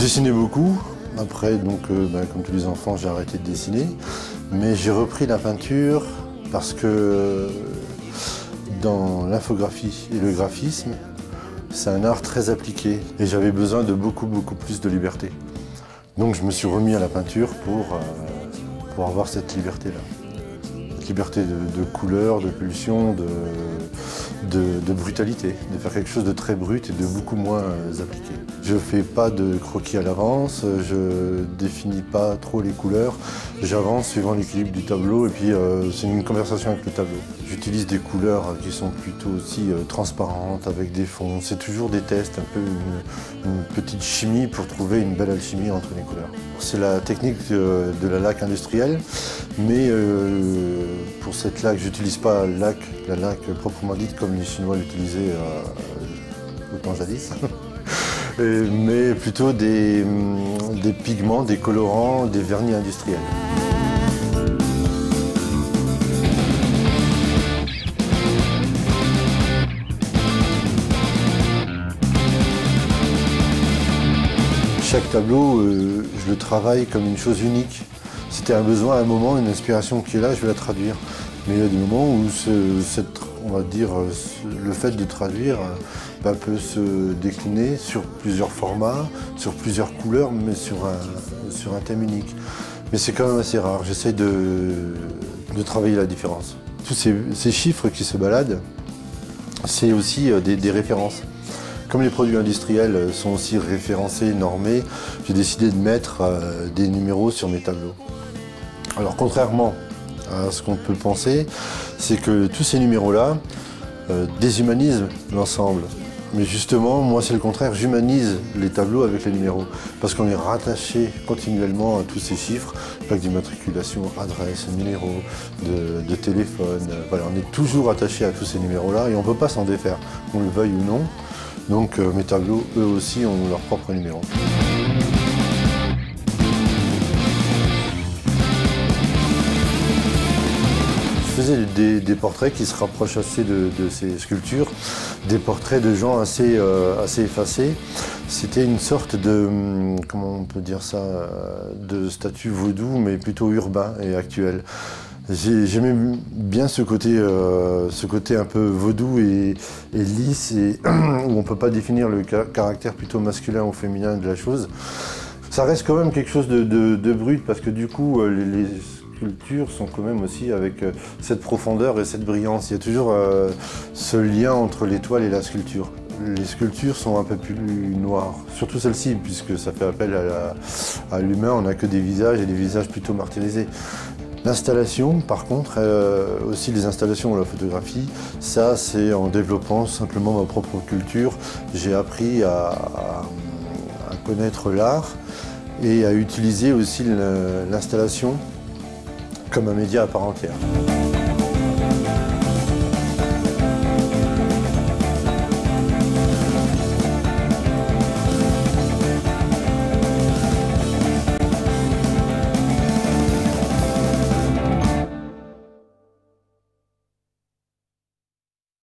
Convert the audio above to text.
dessinais beaucoup. Après, donc, comme tous les enfants, j'ai arrêté de dessiner. Mais j'ai repris la peinture parce que dans l'infographie et le graphisme, c'est un art très appliqué. Et j'avais besoin de beaucoup plus de liberté. Donc je me suis remis à la peinture pour avoir cette liberté-là. Cette liberté de couleur, de pulsion, de brutalité, de faire quelque chose de très brut et de beaucoup moins appliqué. Je ne fais pas de croquis à l'avance, je ne définis pas trop les couleurs, j'avance suivant l'équilibre du tableau et puis c'est une conversation avec le tableau. J'utilise des couleurs qui sont plutôt aussi transparentes, avec des fonds. C'est toujours des tests, un peu une petite chimie pour trouver une belle alchimie entre les couleurs. C'est la technique de la laque industrielle, mais pour cette laque, je n'utilise pas la laque proprement dite comme les Chinois l'utilisaient au temps jadis, mais plutôt des pigments, des colorants, des vernis industriels. Chaque tableau, je le travaille comme une chose unique. C'était un besoin, un moment, une inspiration qui est là, je vais la traduire. Mais il y a des moments où on va dire, le fait de traduire peut se décliner sur plusieurs formats, sur plusieurs couleurs, mais sur un thème unique. Mais c'est quand même assez rare, j'essaie de travailler la différence. Tous ces chiffres qui se baladent, c'est aussi des références. Comme les produits industriels sont aussi référencés, normés, j'ai décidé de mettre des numéros sur mes tableaux. Alors contrairement à ce qu'on peut penser, c'est que tous ces numéros-là déshumanisent l'ensemble. Mais justement, moi c'est le contraire, j'humanise les tableaux avec les numéros. Parce qu'on est rattaché continuellement à tous ces chiffres, plaque d'immatriculation, adresse, numéro de téléphone. Voilà, on est toujours attaché à tous ces numéros-là et on ne peut pas s'en défaire, qu'on le veuille ou non. Donc mes tableaux, eux aussi, ont leur propre numéro. Je faisais des portraits qui se rapprochent assez de ces sculptures, des portraits de gens assez effacés. C'était une sorte de, comment on peut dire ça, de statue vaudou, mais plutôt urbain et actuel. J'aimais bien ce côté un peu vaudou et lisse, et où on ne peut pas définir le caractère plutôt masculin ou féminin de la chose. Ça reste quand même quelque chose de brut, parce que du coup, les sculptures sont quand même aussi avec cette profondeur et cette brillance. Il y a toujours ce lien entre l'étoile et la sculpture. Les sculptures sont un peu plus noires, surtout celle-ci, puisque ça fait appel à l'humain, on n'a que des visages et des visages plutôt martyrisés. L'installation, par contre, aussi les installations ou la photographie, ça c'est en développant simplement ma propre culture. J'ai appris à connaître l'art et à utiliser aussi l'installation comme un média à part entière.